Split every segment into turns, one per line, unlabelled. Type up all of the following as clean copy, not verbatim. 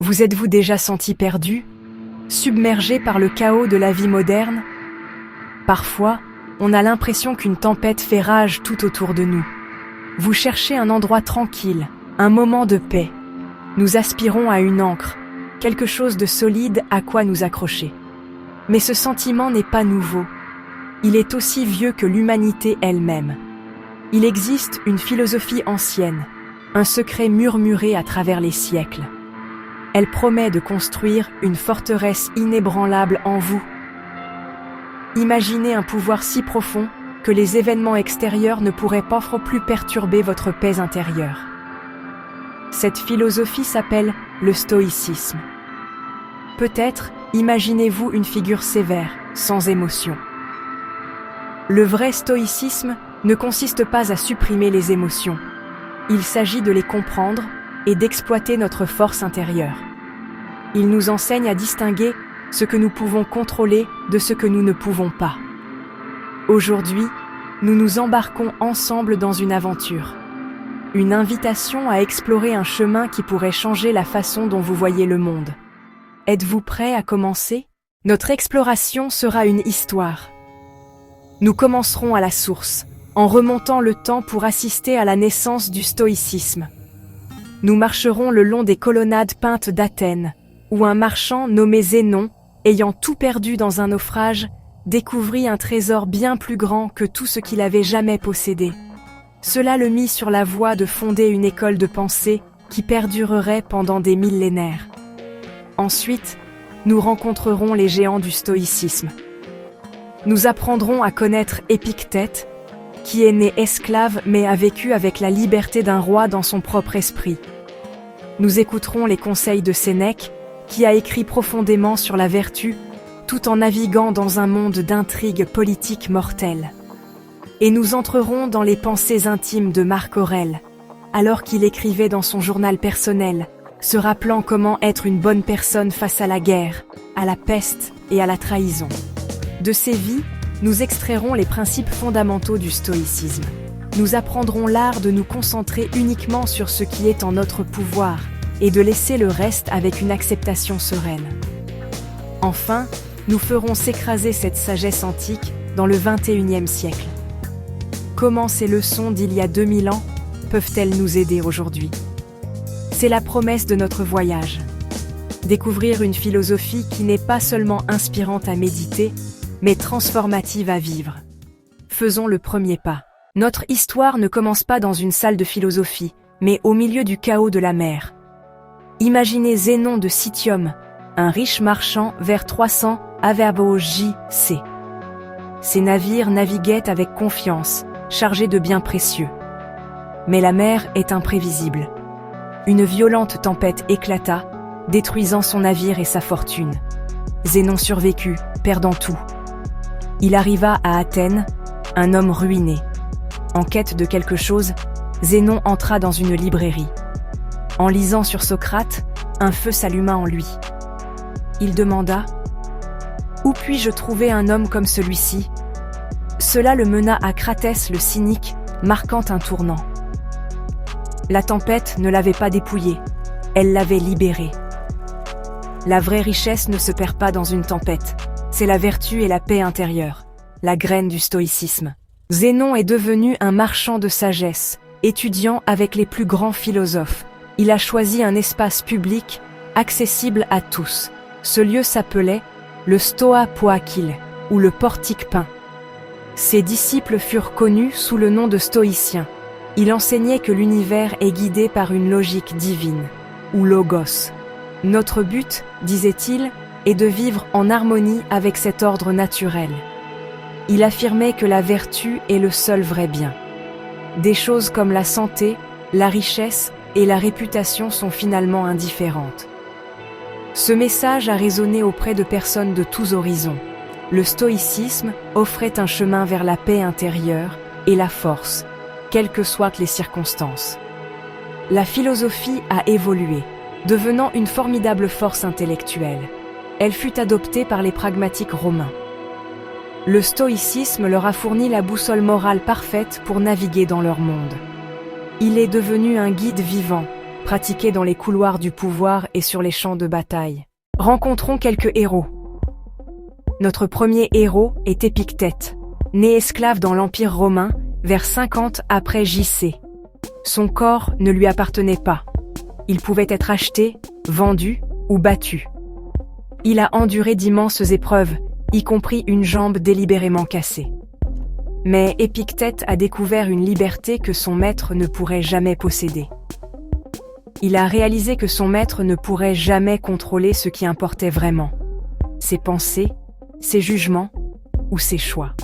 Vous êtes-vous déjà senti perdu, submergé par le chaos de la vie moderne? Parfois, on a l'impression qu'une tempête fait rage tout autour de nous. Vous cherchez un endroit tranquille, un moment de paix. Nous aspirons à une ancre, quelque chose de solide à quoi nous accrocher. Mais ce sentiment n'est pas nouveau. Il est aussi vieux que l'humanité elle-même. Il existe une philosophie ancienne, un secret murmuré à travers les siècles. Elle promet de construire une forteresse inébranlable en vous. Imaginez un pouvoir si profond que les événements extérieurs ne pourraient pas plus perturber votre paix intérieure. Cette philosophie s'appelle le stoïcisme. Peut-être imaginez-vous une figure sévère, sans émotion. Le vrai stoïcisme ne consiste pas à supprimer les émotions. Il s'agit de les comprendre et d'exploiter notre force intérieure. Il nous enseigne à distinguer ce que nous pouvons contrôler de ce que nous ne pouvons pas. Aujourd'hui, nous nous embarquons ensemble dans une aventure. Une invitation à explorer un chemin qui pourrait changer la façon dont vous voyez le monde. Êtes-vous prêt à commencer? Notre exploration sera une histoire. Nous commencerons à la source, en remontant le temps pour assister à la naissance du stoïcisme. Nous marcherons le long des colonnades peintes d'Athènes, où un marchand nommé Zénon, ayant tout perdu dans un naufrage, découvrit un trésor bien plus grand que tout ce qu'il avait jamais possédé. Cela le mit sur la voie de fonder une école de pensée qui perdurerait pendant des millénaires. Ensuite, nous rencontrerons les géants du stoïcisme. Nous apprendrons à connaître Épictète, qui est né esclave mais a vécu avec la liberté d'un roi dans son propre esprit. Nous écouterons les conseils de Sénèque, qui a écrit profondément sur la vertu, tout en naviguant dans un monde d'intrigues politiques mortelles. Et nous entrerons dans les pensées intimes de Marc Aurèle, alors qu'il écrivait dans son journal personnel, se rappelant comment être une bonne personne face à la guerre, à la peste et à la trahison. De ces vies, nous extrairons les principes fondamentaux du stoïcisme. Nous apprendrons l'art de nous concentrer uniquement sur ce qui est en notre pouvoir et de laisser le reste avec une acceptation sereine. Enfin, nous ferons s'écraser cette sagesse antique dans le XXIe siècle. Comment ces leçons d'il y a 2000 ans peuvent-elles nous aider aujourd'hui? C'est la promesse de notre voyage. Découvrir une philosophie qui n'est pas seulement inspirante à méditer, mais transformative à vivre. Faisons le premier pas. Notre histoire ne commence pas dans une salle de philosophie, mais au milieu du chaos de la mer. Imaginez Zénon de Citium, un riche marchand vers 300 AVJ-C. Ses navires naviguaient avec confiance, chargés de biens précieux. Mais la mer est imprévisible. Une violente tempête éclata, détruisant son navire et sa fortune. Zénon survécut, perdant tout. Il arriva à Athènes, un homme ruiné. En quête de quelque chose, Zénon entra dans une librairie. En lisant sur Socrate, un feu s'alluma en lui. Il demanda « Où puis-je trouver un homme comme celui-ci » Cela le mena à Cratès le cynique, marquant un tournant. La tempête ne l'avait pas dépouillé, elle l'avait libéré. La vraie richesse ne se perd pas dans une tempête, c'est la vertu et la paix intérieure, la graine du stoïcisme. Zénon est devenu un marchand de sagesse, étudiant avec les plus grands philosophes. Il a choisi un espace public, accessible à tous. Ce lieu s'appelait le Stoa Poikile, ou le portique peint. Ses disciples furent connus sous le nom de stoïciens. Il enseignait que l'univers est guidé par une logique divine, ou logos. Notre but, disait-il, est de vivre en harmonie avec cet ordre naturel. Il affirmait que la vertu est le seul vrai bien. Des choses comme la santé, la richesse et la réputation sont finalement indifférentes. Ce message a résonné auprès de personnes de tous horizons. Le stoïcisme offrait un chemin vers la paix intérieure et la force, quelles que soient les circonstances. La philosophie a évolué, devenant une formidable force intellectuelle. Elle fut adoptée par les pragmatiques romains. Le stoïcisme leur a fourni la boussole morale parfaite pour naviguer dans leur monde. Il est devenu un guide vivant, pratiquée dans les couloirs du pouvoir et sur les champs de bataille. Rencontrons quelques héros. Notre premier héros est Épictète, né esclave dans l'Empire romain vers 50 après JC. Son corps ne lui appartenait pas. Il pouvait être acheté, vendu ou battu. Il a enduré d'immenses épreuves, y compris une jambe délibérément cassée. Mais Épictète a découvert une liberté que son maître ne pourrait jamais posséder. Il a réalisé que son maître ne pourrait jamais contrôler ce qui importait vraiment: ses pensées, ses jugements ou ses choix.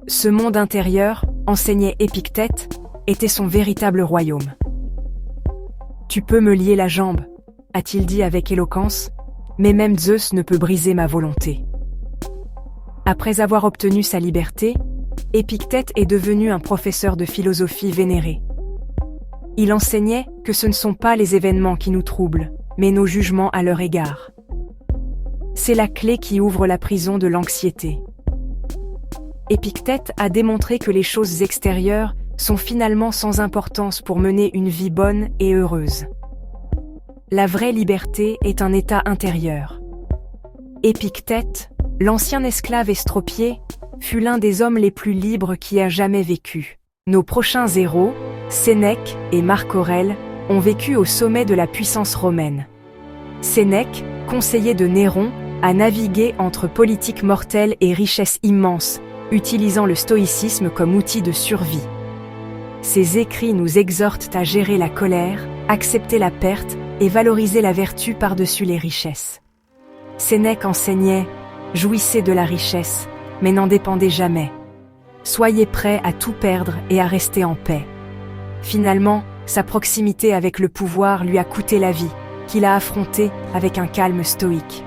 Ce monde intérieur, enseignait Épictète, était son véritable royaume. « Tu peux me lier la jambe », a-t-il dit avec éloquence, « mais même Zeus ne peut briser ma volonté. » Après avoir obtenu sa liberté, Épictète est devenu un professeur de philosophie vénéré. Il enseignait que ce ne sont pas les événements qui nous troublent, mais nos jugements à leur égard. C'est la clé qui ouvre la prison de l'anxiété. Épictète a démontré que les choses extérieures sont finalement sans importance pour mener une vie bonne et heureuse. La vraie liberté est un état intérieur. Épictète, l'ancien esclave estropié, fut l'un des hommes les plus libres qui a jamais vécu. Nos prochains héros, Sénèque et Marc Aurèle, ont vécu au sommet de la puissance romaine. Sénèque, conseiller de Néron, a navigué entre politique mortelle et richesse immense, utilisant le stoïcisme comme outil de survie. Ses écrits nous exhortent à gérer la colère, accepter la perte et valoriser la vertu par-dessus les richesses. Sénèque enseignait « Jouissez de la richesse, mais n'en dépendez jamais. Soyez prêts à tout perdre et à rester en paix. » Finalement, sa proximité avec le pouvoir lui a coûté la vie, qu'il a affrontée avec un calme stoïque.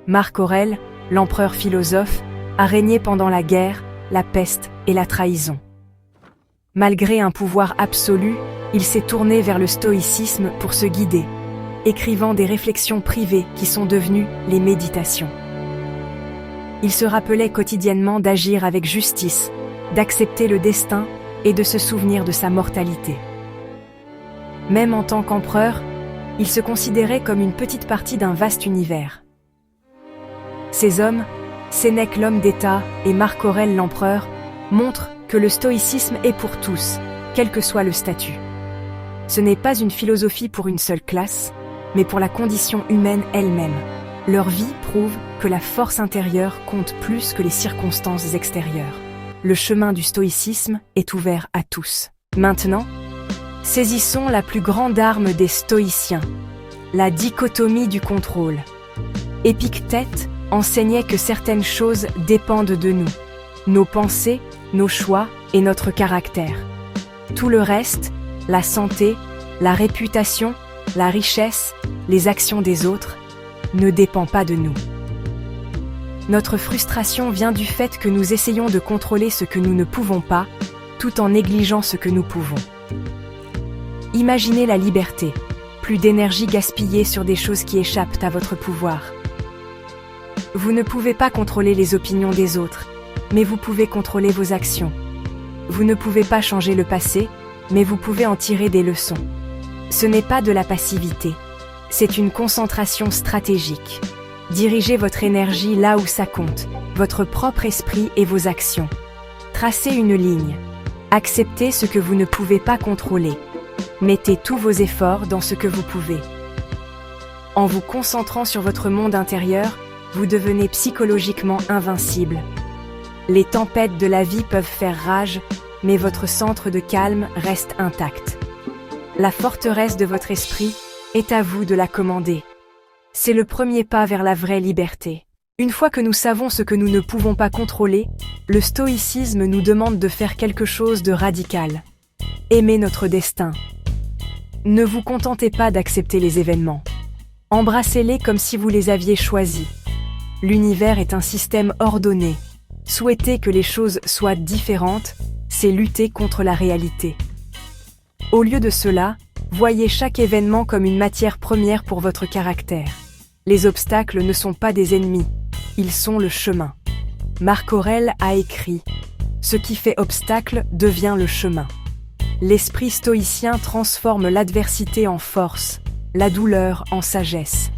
Marc Aurèle, l'empereur philosophe, a régné pendant la guerre, la peste et la trahison. Malgré un pouvoir absolu, il s'est tourné vers le stoïcisme pour se guider, écrivant des réflexions privées qui sont devenues les méditations. Il se rappelait quotidiennement d'agir avec justice, d'accepter le destin et de se souvenir de sa mortalité. Même en tant qu'empereur, il se considérait comme une petite partie d'un vaste univers. Ces hommes, Sénèque l'homme d'État et Marc Aurèle l'empereur, montrent que le stoïcisme est pour tous, quel que soit le statut. Ce n'est pas une philosophie pour une seule classe, mais pour la condition humaine elle-même. Leur vie prouve que la force intérieure compte plus que les circonstances extérieures. Le chemin du stoïcisme est ouvert à tous. Maintenant, saisissons la plus grande arme des stoïciens, la dichotomie du contrôle. Épictète enseignait que certaines choses dépendent de nous, nos pensées, nos choix et notre caractère. Tout le reste, la santé, la réputation, la richesse, les actions des autres, ne dépend pas de nous. Notre frustration vient du fait que nous essayons de contrôler ce que nous ne pouvons pas, tout en négligeant ce que nous pouvons. Imaginez la liberté, plus d'énergie gaspillée sur des choses qui échappent à votre pouvoir. Vous ne pouvez pas contrôler les opinions des autres, mais vous pouvez contrôler vos actions. Vous ne pouvez pas changer le passé, mais vous pouvez en tirer des leçons. Ce n'est pas de la passivité, c'est une concentration stratégique. Dirigez votre énergie là où ça compte, votre propre esprit et vos actions. Tracez une ligne. Acceptez ce que vous ne pouvez pas contrôler. Mettez tous vos efforts dans ce que vous pouvez. En vous concentrant sur votre monde intérieur, vous devenez psychologiquement invincible. Les tempêtes de la vie peuvent faire rage, mais votre centre de calme reste intact. La forteresse de votre esprit est à vous de la commander. C'est le premier pas vers la vraie liberté. Une fois que nous savons ce que nous ne pouvons pas contrôler, le stoïcisme nous demande de faire quelque chose de radical. Aimer notre destin. Ne vous contentez pas d'accepter les événements. Embrassez-les comme si vous les aviez choisis. L'univers est un système ordonné. Souhaiter que les choses soient différentes, c'est lutter contre la réalité. Au lieu de cela, voyez chaque événement comme une matière première pour votre caractère. Les obstacles ne sont pas des ennemis, ils sont le chemin. Marc Aurèle a écrit « Ce qui fait obstacle devient le chemin ». L'esprit stoïcien transforme l'adversité en force, la douleur en sagesse.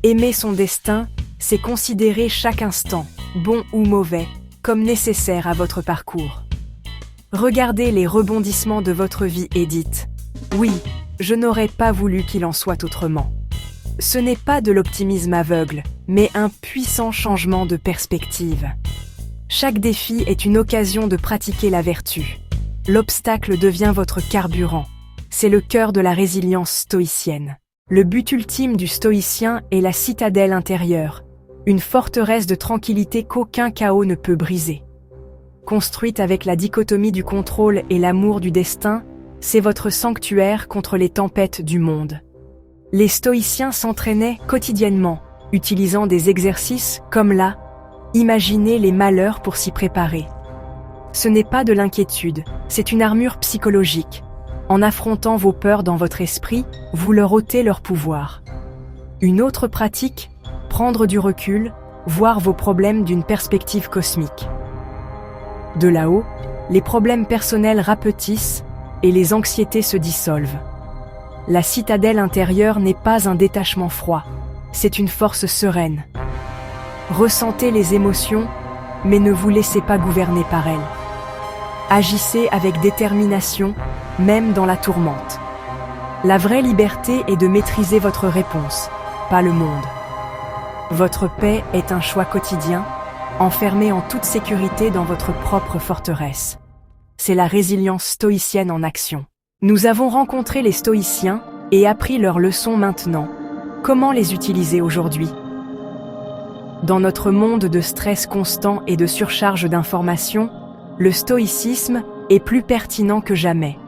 Aimer son destin, c'est considérer chaque instant, bon ou mauvais, comme nécessaire à votre parcours. Regardez les rebondissements de votre vie et dites « Oui, je n'aurais pas voulu qu'il en soit autrement ». Ce n'est pas de l'optimisme aveugle, mais un puissant changement de perspective. Chaque défi est une occasion de pratiquer la vertu. L'obstacle devient votre carburant. C'est le cœur de la résilience stoïcienne. Le but ultime du stoïcien est la citadelle intérieure, une forteresse de tranquillité qu'aucun chaos ne peut briser. Construite avec la dichotomie du contrôle et l'amour du destin, c'est votre sanctuaire contre les tempêtes du monde. Les stoïciens s'entraînaient quotidiennement, utilisant des exercices comme imaginer les malheurs pour s'y préparer. Ce n'est pas de l'inquiétude, c'est une armure psychologique. En affrontant vos peurs dans votre esprit, vous leur ôtez leur pouvoir. Une autre pratique, prendre du recul, voir vos problèmes d'une perspective cosmique. De là-haut, les problèmes personnels rapetissent et les anxiétés se dissolvent. La citadelle intérieure n'est pas un détachement froid, c'est une force sereine. Ressentez les émotions, mais ne vous laissez pas gouverner par elles. Agissez avec détermination, même dans la tourmente. La vraie liberté est de maîtriser votre réponse, pas le monde. Votre paix est un choix quotidien, enfermé en toute sécurité dans votre propre forteresse. C'est la résilience stoïcienne en action. Nous avons rencontré les stoïciens et appris leurs leçons maintenant. Comment les utiliser aujourd'hui ? Dans notre monde de stress constant et de surcharge d'informations, le stoïcisme est plus pertinent que jamais.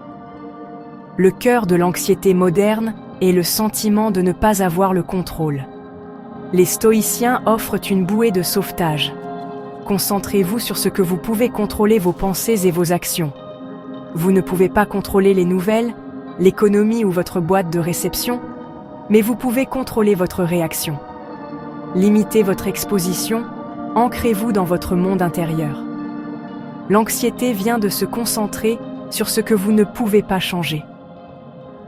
Le cœur de l'anxiété moderne est le sentiment de ne pas avoir le contrôle. Les stoïciens offrent une bouée de sauvetage. Concentrez-vous sur ce que vous pouvez contrôler, vos pensées et vos actions. Vous ne pouvez pas contrôler les nouvelles, l'économie ou votre boîte de réception, mais vous pouvez contrôler votre réaction. Limitez votre exposition, ancrez-vous dans votre monde intérieur. L'anxiété vient de se concentrer sur ce que vous ne pouvez pas changer.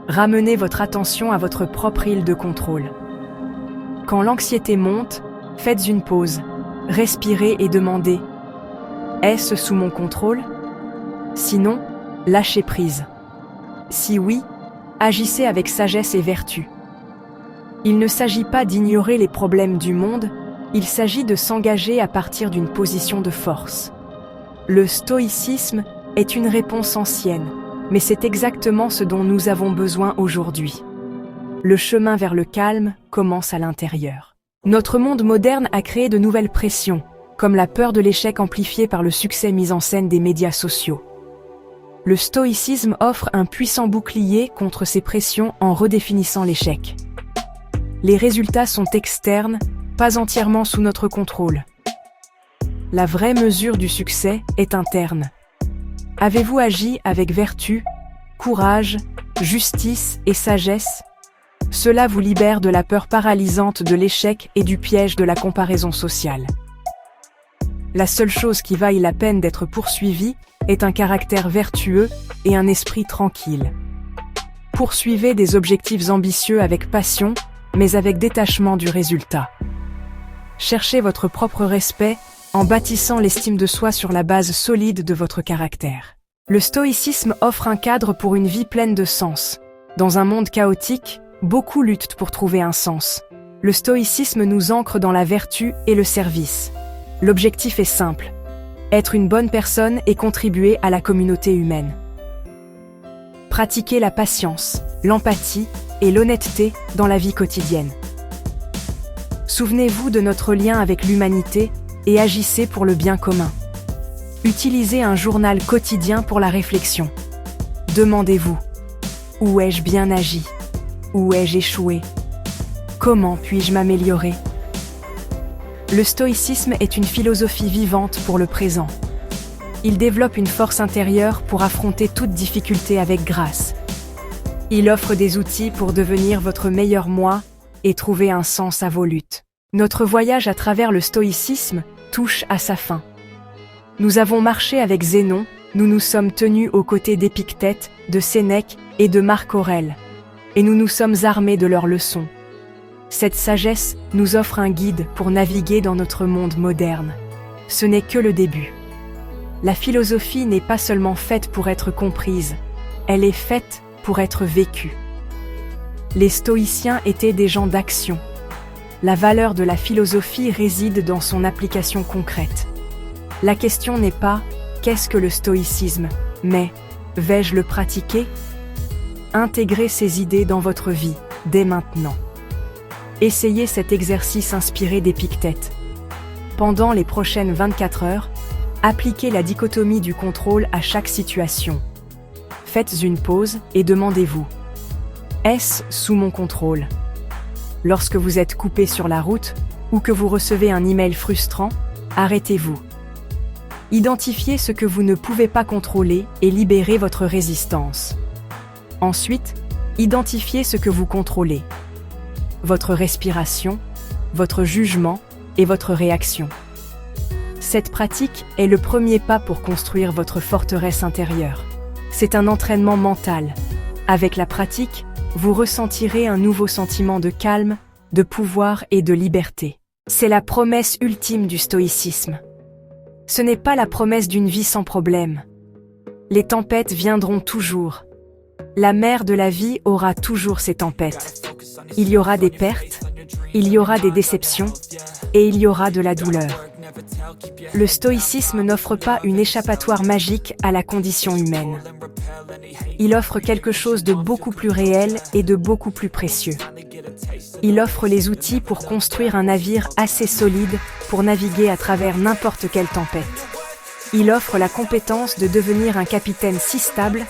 Ramenez votre attention à votre propre île de contrôle. Quand l'anxiété monte, faites une pause, respirez et demandez « Est-ce sous mon contrôle ?» Sinon, lâchez prise. Si oui, agissez avec sagesse et vertu. Il ne s'agit pas d'ignorer les problèmes du monde, il s'agit de s'engager à partir d'une position de force. Le stoïcisme est une réponse ancienne, mais c'est exactement ce dont nous avons besoin aujourd'hui. Le chemin vers le calme commence à l'intérieur. Notre monde moderne a créé de nouvelles pressions, comme la peur de l'échec amplifiée par le succès mis en scène des médias sociaux. Le stoïcisme offre un puissant bouclier contre ces pressions en redéfinissant l'échec. Les résultats sont externes, pas entièrement sous notre contrôle. La vraie mesure du succès est interne. Avez-vous agi avec vertu, courage, justice et sagesse ? Cela vous libère de la peur paralysante de l'échec et du piège de la comparaison sociale. La seule chose qui vaille la peine d'être poursuivie est un caractère vertueux et un esprit tranquille. Poursuivez des objectifs ambitieux avec passion, mais avec détachement du résultat. Cherchez votre propre respect en bâtissant l'estime de soi sur la base solide de votre caractère. Le stoïcisme offre un cadre pour une vie pleine de sens. Dans un monde chaotique, beaucoup luttent pour trouver un sens. Le stoïcisme nous ancre dans la vertu et le service. L'objectif est simple, être une bonne personne et contribuer à la communauté humaine. Pratiquez la patience, l'empathie et l'honnêteté dans la vie quotidienne. Souvenez-vous de notre lien avec l'humanité et agissez pour le bien commun. Utilisez un journal quotidien pour la réflexion. Demandez-vous, où ai-je bien agi ? Où ai-je échoué ? Comment puis-je m'améliorer ? Le stoïcisme est une philosophie vivante pour le présent. Il développe une force intérieure pour affronter toute difficulté avec grâce. Il offre des outils pour devenir votre meilleur moi et trouver un sens à vos luttes. Notre voyage à travers le stoïcisme touche à sa fin. Nous avons marché avec Zénon, Nous nous sommes tenus aux côtés d'Épictète, de Sénèque et de Marc Aurèle. Et nous nous sommes armés de leurs leçons. Cette sagesse nous offre un guide pour naviguer dans notre monde moderne. Ce n'est que le début. La philosophie n'est pas seulement faite pour être comprise, elle est faite pour être vécue. Les stoïciens étaient des gens d'action. La valeur de la philosophie réside dans son application concrète. La question n'est pas « qu'est-ce que le stoïcisme ?» mais « vais-je le pratiquer ?» Intégrez ces idées dans votre vie, dès maintenant. Essayez cet exercice inspiré d'Épictète. Pendant les prochaines 24 heures, appliquez la dichotomie du contrôle à chaque situation. Faites une pause et demandez-vous: est-ce sous mon contrôle? Lorsque vous êtes coupé sur la route ou que vous recevez un email frustrant, arrêtez-vous. Identifiez ce que vous ne pouvez pas contrôler et libérez votre résistance. Ensuite, identifiez ce que vous contrôlez. Votre respiration, votre jugement et votre réaction. Cette pratique est le premier pas pour construire votre forteresse intérieure. C'est un entraînement mental. Avec la pratique, vous ressentirez un nouveau sentiment de calme, de pouvoir et de liberté. C'est la promesse ultime du stoïcisme. Ce n'est pas la promesse d'une vie sans problème. Les tempêtes viendront toujours. La mer de la vie aura toujours ses tempêtes. Il y aura des pertes, il y aura des déceptions, et il y aura de la douleur. Le stoïcisme n'offre pas une échappatoire magique à la condition humaine. Il offre quelque chose de beaucoup plus réel et de beaucoup plus précieux. Il offre les outils pour construire un navire assez solide pour naviguer à travers n'importe quelle tempête. Il offre la compétence de devenir un capitaine si stable,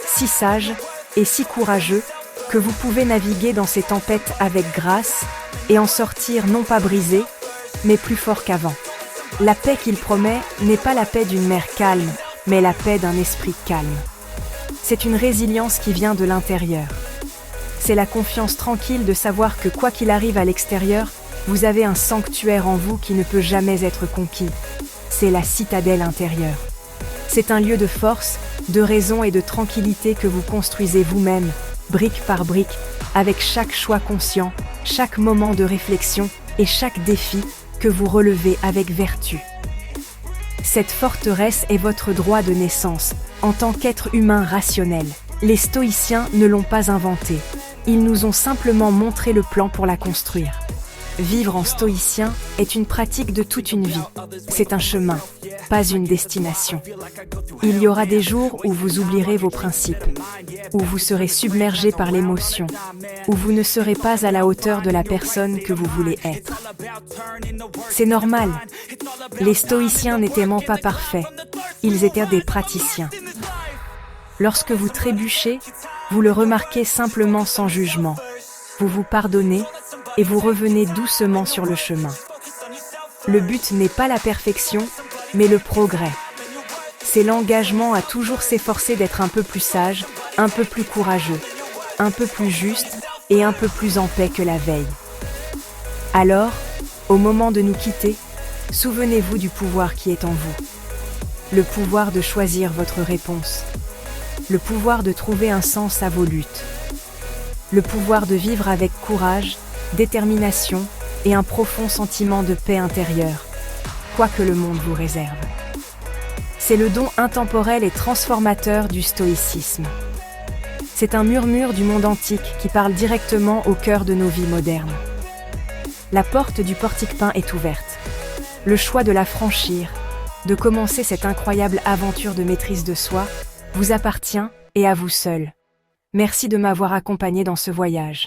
si sage et si courageux que vous pouvez naviguer dans ces tempêtes avec grâce et en sortir non pas brisé, mais plus fort qu'avant. La paix qu'il promet n'est pas la paix d'une mer calme, mais la paix d'un esprit calme. C'est une résilience qui vient de l'intérieur. C'est la confiance tranquille de savoir que quoi qu'il arrive à l'extérieur, vous avez un sanctuaire en vous qui ne peut jamais être conquis. C'est la citadelle intérieure. C'est un lieu de force, de raison et de tranquillité que vous construisez vous-même, brique par brique, avec chaque choix conscient, chaque moment de réflexion et chaque défi que vous relevez avec vertu. Cette forteresse est votre droit de naissance, en tant qu'être humain rationnel. Les stoïciens ne l'ont pas inventée. Ils nous ont simplement montré le plan pour la construire. Vivre en stoïcien est une pratique de toute une vie. C'est un chemin, pas une destination. Il y aura des jours où vous oublierez vos principes, où vous serez submergé par l'émotion, où vous ne serez pas à la hauteur de la personne que vous voulez être. C'est normal. Les stoïciens n'étaient pas parfaits, ils étaient des praticiens. Lorsque vous trébuchez, vous le remarquez simplement sans jugement. Vous vous pardonnez et vous revenez doucement sur le chemin. Le but n'est pas la perfection, mais le progrès. C'est l'engagement à toujours s'efforcer d'être un peu plus sage, un peu plus courageux, un peu plus juste et un peu plus en paix que la veille. Alors, au moment de nous quitter, souvenez-vous du pouvoir qui est en vous. Le pouvoir de choisir votre réponse. Le pouvoir de trouver un sens à vos luttes. Le pouvoir de vivre avec courage, détermination et un profond sentiment de paix intérieure, quoi que le monde vous réserve. C'est le don intemporel et transformateur du stoïcisme. C'est un murmure du monde antique qui parle directement au cœur de nos vies modernes. La porte du portique peint est ouverte. Le choix de la franchir, de commencer cette incroyable aventure de maîtrise de soi, vous appartient et à vous seul. Merci de m'avoir accompagné dans ce voyage.